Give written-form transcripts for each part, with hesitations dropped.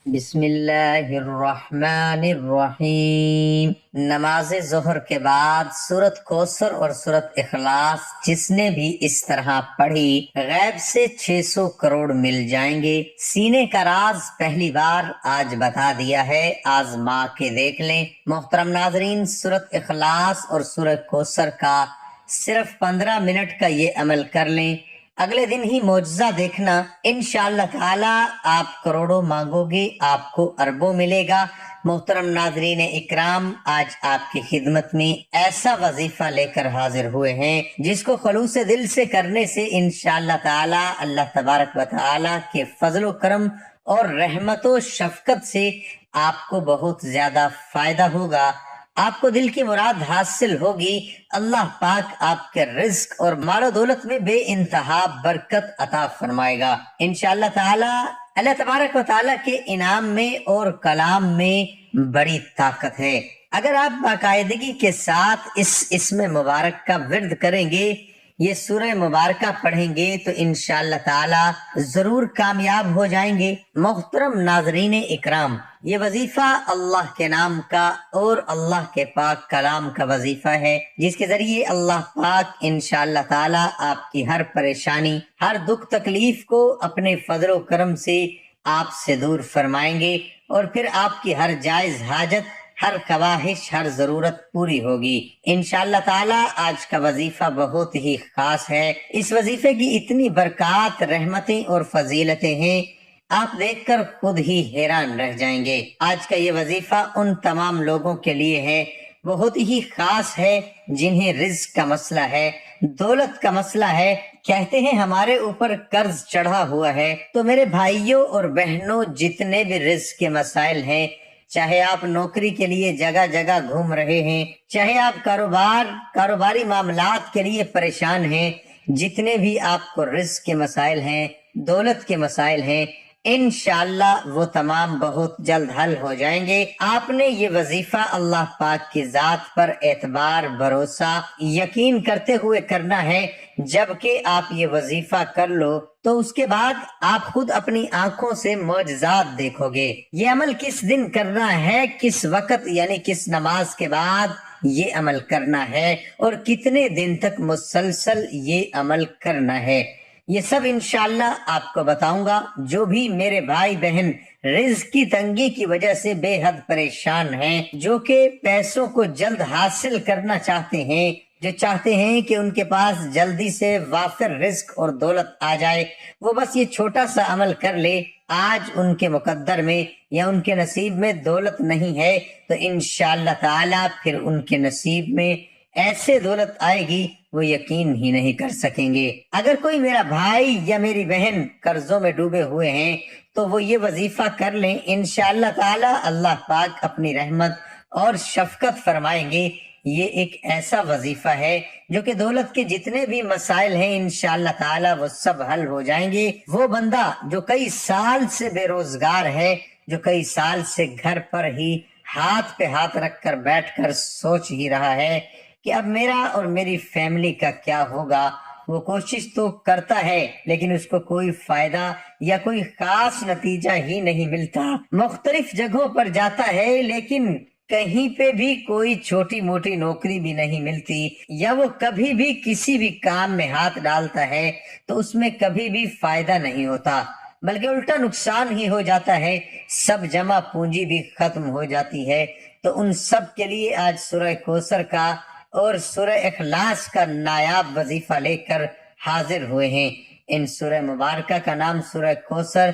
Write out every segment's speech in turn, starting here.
بسم اللہ الرحمن الرحیم۔ نماز ظہر کے بعد سورت کوثر اور سورت اخلاص جس نے بھی اس طرح پڑھی غیب سے 600 کروڑ مل جائیں گے۔ سینے کا راز پہلی بار آج بتا دیا ہے، آزما کے دیکھ لیں۔ محترم ناظرین، سورت اخلاص اور سورت کوثر کا صرف 15 منٹ کا یہ عمل کر لیں، اگلے دن ہی معجزہ دیکھنا، انشاءاللہ تعالی آپ کروڑوں مانگو گے، آپ کو اربوں ملے گا۔ محترم ناظرین اکرام، آج آپ کی خدمت میں ایسا وظیفہ لے کر حاضر ہوئے ہیں جس کو خلوص دل سے کرنے سے انشاءاللہ تعالی اللہ تبارک و تعالی کے فضل و کرم اور رحمت و شفقت سے آپ کو بہت زیادہ فائدہ ہوگا، آپ کو دل کی مراد حاصل ہوگی۔ اللہ پاک آپ کے رزق اور مال و دولت میں بے انتہا برکت عطا فرمائے گا انشاءاللہ تعالی۔ اللہ تبارک و تعالی کے انعام میں اور کلام میں بڑی طاقت ہے۔ اگر آپ باقاعدگی کے ساتھ اس اسم مبارک کا ورد کریں گے، یہ سورہ مبارکہ پڑھیں گے تو انشاءاللہ تعالی ضرور کامیاب ہو جائیں گے۔ محترم ناظرین اکرام، یہ وظیفہ اللہ کے نام کا اور اللہ کے پاک کلام کا وظیفہ ہے، جس کے ذریعے اللہ پاک انشاءاللہ تعالی آپ کی ہر پریشانی، ہر دکھ تکلیف کو اپنے فضل و کرم سے آپ سے دور فرمائیں گے، اور پھر آپ کی ہر جائز حاجت، ہر خواہش، ہر ضرورت پوری ہوگی انشاءاللہ تعالی۔ آج کا وظیفہ بہت ہی خاص ہے، اس وظیفے کی اتنی برکات، رحمتیں اور فضیلتیں ہیں، آپ دیکھ کر خود ہی حیران رہ جائیں گے۔ آج کا یہ وظیفہ ان تمام لوگوں کے لیے ہے، بہت ہی خاص ہے، جنہیں رزق کا مسئلہ ہے، دولت کا مسئلہ ہے، کہتے ہیں ہمارے اوپر قرض چڑھا ہوا ہے۔ تو میرے بھائیوں اور بہنوں، جتنے بھی رزق کے مسائل ہیں، چاہے آپ نوکری کے لیے جگہ جگہ گھوم رہے ہیں، چاہے آپ کاروباری معاملات کے لیے پریشان ہیں، جتنے بھی آپ کو رزق کے مسائل ہیں، دولت کے مسائل ہیں، انشاءاللہ وہ تمام بہت جلد حل ہو جائیں گے۔ آپ نے یہ وظیفہ اللہ پاک کی ذات پر اعتبار، بھروسہ، یقین کرتے ہوئے کرنا ہے۔ جبکہ آپ یہ وظیفہ کر لو تو اس کے بعد آپ خود اپنی آنکھوں سے معجزات دیکھو گے۔ یہ عمل کس دن کرنا ہے، کس وقت، یعنی کس نماز کے بعد یہ عمل کرنا ہے، اور کتنے دن تک مسلسل یہ عمل کرنا ہے، یہ سب انشاءاللہ آپ کو بتاؤں گا۔ جو بھی میرے بھائی بہن رزق کی تنگی کی وجہ سے بے حد پریشان ہیں، جو کہ پیسوں کو جلد حاصل کرنا چاہتے ہیں، جو چاہتے ہیں کہ ان کے پاس جلدی سے وافر رزق اور دولت آ جائے، وہ بس یہ چھوٹا سا عمل کر لے۔ آج ان کے مقدر میں یا ان کے نصیب میں دولت نہیں ہے تو انشاءاللہ تعالی پھر ان کے نصیب میں ایسے دولت آئے گی وہ یقین ہی نہیں کر سکیں گے۔ اگر کوئی میرا بھائی یا میری بہن قرضوں میں ڈوبے ہوئے ہیں تو وہ یہ وظیفہ کر لیں، انشاءاللہ تعالی اللہ پاک اپنی رحمت اور شفقت فرمائیں گے۔ یہ ایک ایسا وظیفہ ہے جو کہ دولت کے جتنے بھی مسائل ہیں انشاءاللہ تعالی وہ سب حل ہو جائیں گے۔ وہ بندہ جو کئی سال سے بے روزگار ہے، جو کئی سال سے گھر پر ہی ہاتھ پہ ہاتھ رکھ کر بیٹھ کر سوچ ہی رہا ہے کہ اب میرا اور میری فیملی کا کیا ہوگا، وہ کوشش تو کرتا ہے لیکن اس کو کوئی فائدہ یا کوئی خاص نتیجہ ہی نہیں ملتا، مختلف جگہوں پر جاتا ہے لیکن کہیں پہ بھی کوئی چھوٹی موٹی نوکری بھی نہیں ملتی، یا وہ کبھی بھی کسی بھی کام میں ہاتھ ڈالتا ہے تو اس میں کبھی بھی فائدہ نہیں ہوتا، بلکہ الٹا نقصان ہی ہو جاتا ہے، سب جمع پونجی بھی ختم ہو جاتی ہے۔ تو ان سب کے لیے آج سورہ کوثر کا اور سورہ اخلاص کا نایاب وظیفہ لے کر حاضر ہوئے ہیں۔ ان سورہ مبارکہ کا نام سورہ کوثر،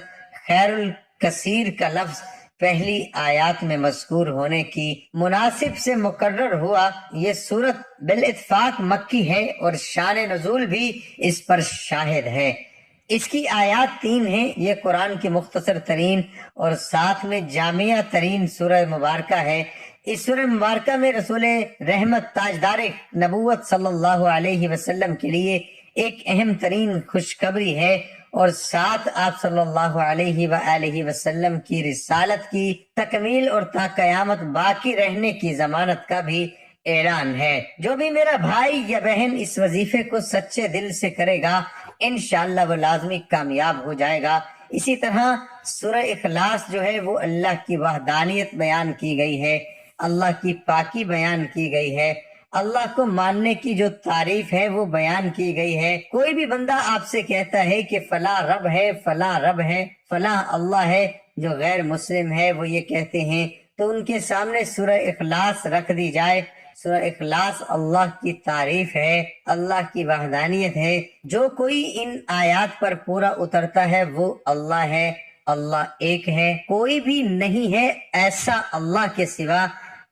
خیر الکثیر کا لفظ پہلی آیات میں مذکور ہونے کی مناسب سے مقرر ہوا۔ یہ سورت بالاتفاق مکی ہے اور شان نزول بھی اس پر شاہد ہے۔ اس کی آیات 3 ہیں، یہ قرآن کی مختصر ترین اور ساتھ میں جامعہ ترین سورہ مبارکہ ہے۔ اس سورہ مبارکہ میں رسول رحمت تاجدار نبوت صلی اللہ علیہ وسلم کے لیے ایک اہم ترین خوشخبری ہے، اور ساتھ آپ صلی اللہ علیہ وآلہ وسلم کی رسالت کی تکمیل اور تا قیامت باقی رہنے کی ضمانت کا بھی اعلان ہے۔ جو بھی میرا بھائی یا بہن اس وظیفے کو سچے دل سے کرے گا انشاءاللہ وہ لازمی کامیاب ہو جائے گا۔ اسی طرح سورہ اخلاص جو ہے وہ اللہ کی وحدانیت بیان کی گئی ہے، اللہ کی پاکی بیان کی گئی ہے، اللہ کو ماننے کی جو تعریف ہے وہ بیان کی گئی ہے۔ کوئی بھی بندہ آپ سے کہتا ہے کہ فلاں رب ہے، فلاں رب ہے، فلاں اللہ ہے، جو غیر مسلم ہے وہ یہ کہتے ہیں، تو ان کے سامنے سورہ اخلاص رکھ دی جائے۔ سورہ اخلاص اللہ کی تعریف ہے، اللہ کی وحدانیت ہے۔ جو کوئی ان آیات پر پورا اترتا ہے وہ اللہ ہے، اللہ ایک ہے، کوئی بھی نہیں ہے ایسا اللہ کے سوا،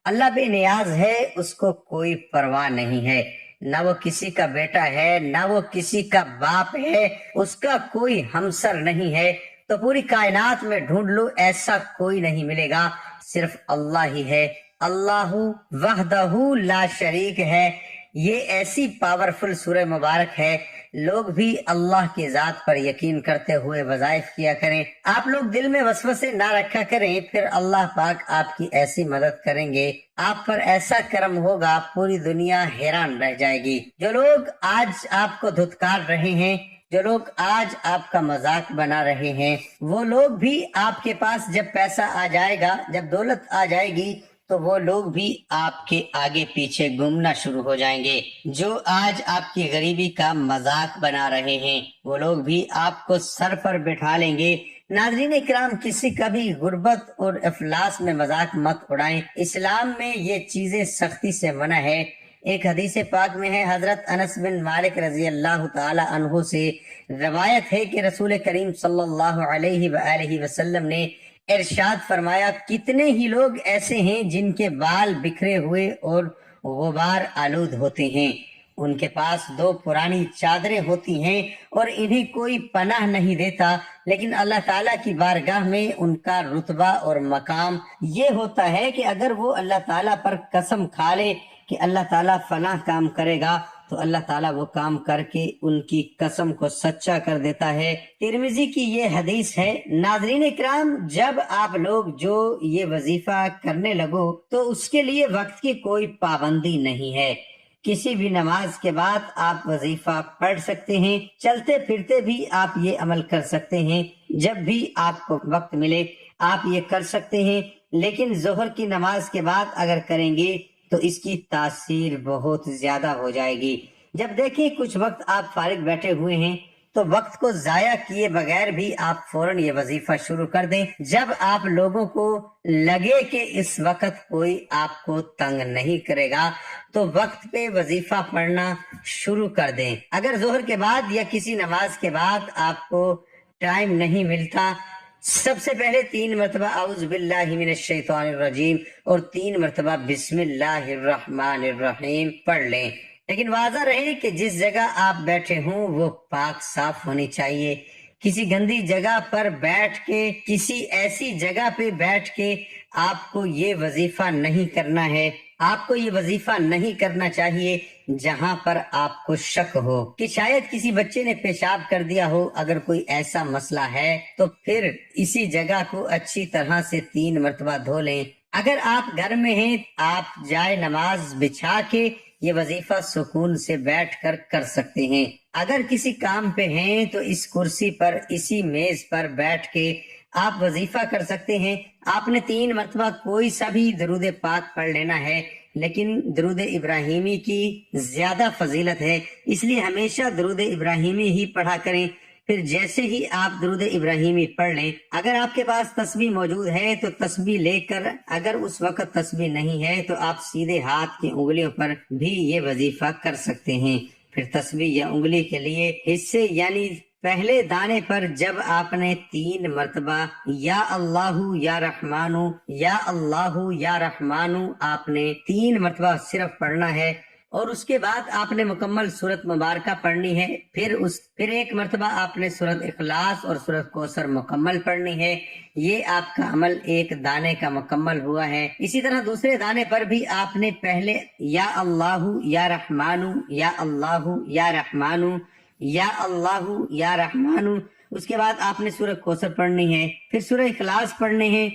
اللہ بے نیاز ہے، اس کو کوئی پرواہ نہیں ہے، نہ وہ کسی کا بیٹا ہے، نہ وہ کسی کا باپ ہے، اس کا کوئی ہمسر نہیں ہے۔ تو پوری کائنات میں ڈھونڈ لو، ایسا کوئی نہیں ملے گا، صرف اللہ ہی ہے۔ اللہ وحدہ لا شریک ہے۔ یہ ایسی پاورفل سورہ مبارک ہے، لوگ بھی اللہ کی ذات پر یقین کرتے ہوئے وظائف کیا کریں۔ آپ لوگ دل میں وسوسے نہ رکھا کریں، پھر اللہ پاک آپ کی ایسی مدد کریں گے، آپ پر ایسا کرم ہوگا، پوری دنیا حیران رہ جائے گی۔ جو لوگ آج آپ کو دھتکار رہے ہیں، جو لوگ آج آپ کا مذاق بنا رہے ہیں، وہ لوگ بھی آپ کے پاس جب پیسہ آ جائے گا، جب دولت آ جائے گی، تو وہ لوگ بھی آپ کے آگے پیچھے گھومنا شروع ہو جائیں گے۔ جو آج آپ کی غریبی کا مذاق بنا رہے ہیں، وہ لوگ بھی آپ کو سر پر بٹھا لیں گے۔ ناظرین اکرام، کسی کا بھی غربت اور افلاس میں مذاق مت اڑائیں۔ اسلام میں یہ چیزیں سختی سے منع ہے۔ ایک حدیث پاک میں ہے، حضرت انس بن مالک رضی اللہ تعالی عنہ سے روایت ہے کہ رسول کریم صلی اللہ علیہ وآلہ وسلم نے ارشاد فرمایا، کتنے ہی لوگ ایسے ہیں جن کے بال بکھرے ہوئے اور غبار آلود ہوتے ہیں، ان کے پاس 2 پرانی چادریں ہوتی ہیں اور انہیں کوئی پناہ نہیں دیتا، لیکن اللہ تعالیٰ کی بارگاہ میں ان کا رتبہ اور مقام یہ ہوتا ہے کہ اگر وہ اللہ تعالیٰ پر قسم کھا لے کہ اللہ تعالیٰ فلاں کام کرے گا، تو اللہ تعالیٰ وہ کام کر کے ان کی قسم کو سچا کر دیتا ہے۔ ترمذی کی یہ حدیث ہے۔ ناظرین اکرام، جب آپ لوگ جو یہ وظیفہ کرنے لگو تو اس کے لیے وقت کی کوئی پابندی نہیں ہے۔ کسی بھی نماز کے بعد آپ وظیفہ پڑھ سکتے ہیں، چلتے پھرتے بھی آپ یہ عمل کر سکتے ہیں، جب بھی آپ کو وقت ملے آپ یہ کر سکتے ہیں، لیکن ظہر کی نماز کے بعد اگر کریں گے تو اس کی تاثیر بہت زیادہ ہو جائے گی۔ جب دیکھیں کچھ وقت آپ فارغ بیٹھے ہوئے ہیں تو وقت کو ضائع کیے بغیر بھی آپ فوراً یہ وظیفہ شروع کر دیں۔ جب آپ لوگوں کو لگے کہ اس وقت کوئی آپ کو تنگ نہیں کرے گا تو وقت پہ وظیفہ پڑھنا شروع کر دیں۔ اگر ظہر کے بعد یا کسی نماز کے بعد آپ کو ٹائم نہیں ملتا، سب سے پہلے 3 مرتبہ اعوذ باللہ من الشیطان الرجیم اور 3 مرتبہ بسم اللہ الرحمن الرحیم پڑھ لیں، لیکن واضح رہے کہ جس جگہ آپ بیٹھے ہوں وہ پاک صاف ہونی چاہیے۔ کسی گندی جگہ پر بیٹھ کے، کسی ایسی جگہ پہ بیٹھ کے آپ کو یہ وظیفہ نہیں کرنا ہے۔ آپ کو یہ وظیفہ نہیں کرنا چاہیے جہاں پر آپ کو شک ہو کہ شاید کسی بچے نے پیشاب کر دیا ہو۔ اگر کوئی ایسا مسئلہ ہے تو پھر اسی جگہ کو اچھی طرح سے 3 مرتبہ دھو لیں۔ اگر آپ گھر میں ہیں، آپ جائے نماز بچھا کے یہ وظیفہ سکون سے بیٹھ کر کر سکتے ہیں۔ اگر کسی کام پہ ہیں تو اس کرسی پر، اسی میز پر بیٹھ کے آپ وظیفہ کر سکتے ہیں۔ آپ نے 3 مرتبہ کوئی سا بھی درود پاک پڑھ لینا ہے، لیکن درود ابراہیمی کی زیادہ فضیلت ہے، اس لیے ہمیشہ درود ابراہیمی ہی پڑھا کریں۔ پھر جیسے ہی آپ درود ابراہیمی پڑھ لیں، اگر آپ کے پاس تسبیح موجود ہے تو تسبیح لے کر، اگر اس وقت تسبیح نہیں ہے تو آپ سیدھے ہاتھ کی انگلیوں پر بھی یہ وظیفہ کر سکتے ہیں۔ پھر تسبیح یا انگلی کے لیے حصے یعنی پہلے دانے پر جب آپ نے 3 مرتبہ یا اللہ یا رحمانو یا اللہ یا رحمانو آپ نے 3 مرتبہ صرف پڑھنا ہے، اور اس کے بعد آپ نے مکمل سورت مبارکہ پڑھنی ہے۔ پھر 1 مرتبہ آپ نے سورت اخلاص اور سورت کوثر مکمل پڑھنی ہے۔ یہ آپ کا عمل 1 دانے کا مکمل ہوا ہے۔ اسی طرح دوسرے دانے پر بھی آپ نے پہلے یا اللہ یا رحمانو یا اللہ یا رحمانو یا اللہ یا رحمانو، اس کے بعد آپ نے سورہ کوثر پڑھنی ہے، پھر سورہ اخلاص پڑھنے ہیں،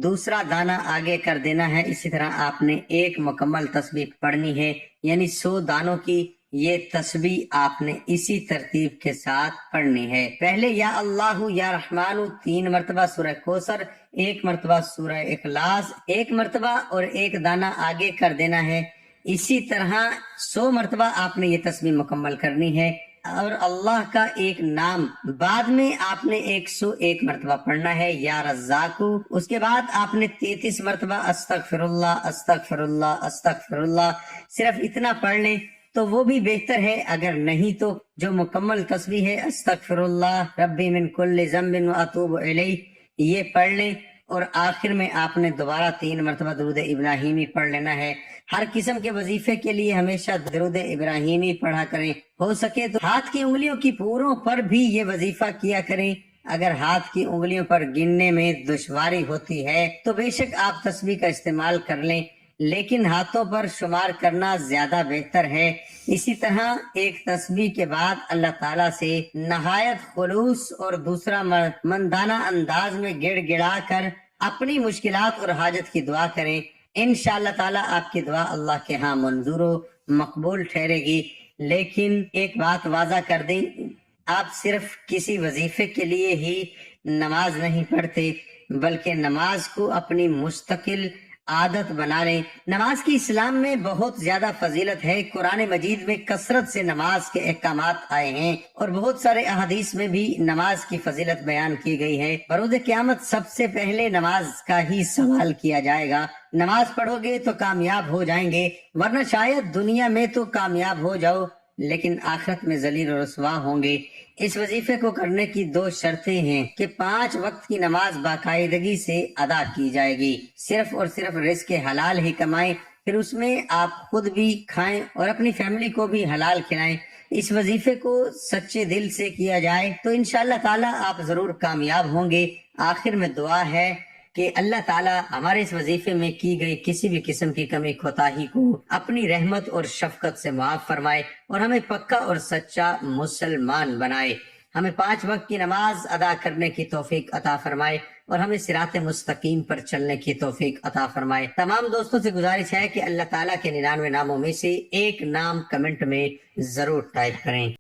دوسرا دانہ آگے کر دینا ہے۔ اسی طرح آپ نے 1 مکمل تسبیح پڑھنی ہے، یعنی 100 دانوں کی یہ تسبیح آپ نے اسی ترتیب کے ساتھ پڑھنی ہے۔ پہلے یا اللہ یا رحمان 3 مرتبہ سورہ کوثر، 1 مرتبہ سورہ اخلاص، 1 مرتبہ اور 1 دانہ آگے کر دینا ہے۔ اسی طرح 100 مرتبہ آپ نے یہ تسبیح مکمل کرنی ہے، اور اللہ کا ایک نام بعد میں آپ نے 101 مرتبہ پڑھنا ہے، یا رزاقو۔ اس کے بعد آپ نے 33 مرتبہ استغفر اللہ استغفر اللہ استغفر اللہ، صرف اتنا پڑھ لیں تو وہ بھی بہتر ہے، اگر نہیں تو جو مکمل تسبیح ہے استغفر اللہ ربی من کل ذنب واتوب الیہ، یہ پڑھ لیں، اور آخر میں آپ نے دوبارہ 3 مرتبہ درود ابراہیمی پڑھ لینا ہے۔ ہر قسم کے وظیفے کے لیے ہمیشہ درود ابراہیمی پڑھا کریں، ہو سکے تو ہاتھ کی انگلیوں کی پوروں پر بھی یہ وظیفہ کیا کریں۔ اگر ہاتھ کی انگلیوں پر گننے میں دشواری ہوتی ہے تو بے شک آپ تسبیح کا استعمال کر لیں، لیکن ہاتھوں پر شمار کرنا زیادہ بہتر ہے۔ اسی طرح ایک تسبیح کے بعد اللہ تعالیٰ سے نہایت خلوص اور دوسرا مندانہ انداز میں گڑ گڑا کر اپنی مشکلات اور حاجت کی دعا کریں۔ انشاءاللہ تعالیٰ آپ کی دعا اللہ کے ہاں منظور و مقبول ٹھہرے گی۔ لیکن ایک بات واضح کر دیں، آپ صرف کسی وظیفے کے لیے ہی نماز نہیں پڑھتے، بلکہ نماز کو اپنی مستقل عادت بنا لیں۔ نماز کی اسلام میں بہت زیادہ فضیلت ہے۔ قرآن مجید میں کثرت سے نماز کے احکامات آئے ہیں، اور بہت سارے احادیث میں بھی نماز کی فضیلت بیان کی گئی ہے۔ بروز قیامت سب سے پہلے نماز کا ہی سوال کیا جائے گا۔ نماز پڑھو گے تو کامیاب ہو جائیں گے، ورنہ شاید دنیا میں تو کامیاب ہو جاؤ لیکن آخرت میں ذلیل و رسوا ہوں گے۔ اس وظیفے کو کرنے کی 2 شرطیں ہیں کہ 5 وقت کی نماز باقاعدگی سے ادا کی جائے گی، صرف اور صرف رزق حلال ہی کمائیں، پھر اس میں آپ خود بھی کھائیں اور اپنی فیملی کو بھی حلال کھلائیں۔ اس وظیفے کو سچے دل سے کیا جائے تو انشاءاللہ تعالیٰ آپ ضرور کامیاب ہوں گے۔ آخر میں دعا ہے کہ اللہ تعالیٰ ہمارے اس وظیفے میں کی گئی کسی بھی قسم کی کمی کوتاہی کو اپنی رحمت اور شفقت سے معاف فرمائے، اور ہمیں پکا اور سچا مسلمان بنائے۔ ہمیں 5 وقت کی نماز ادا کرنے کی توفیق عطا فرمائے، اور ہمیں صراط مستقیم پر چلنے کی توفیق عطا فرمائے۔ تمام دوستوں سے گزارش ہے کہ اللہ تعالیٰ کے 99 ناموں میں سے ایک نام کمنٹ میں ضرور ٹائپ کریں۔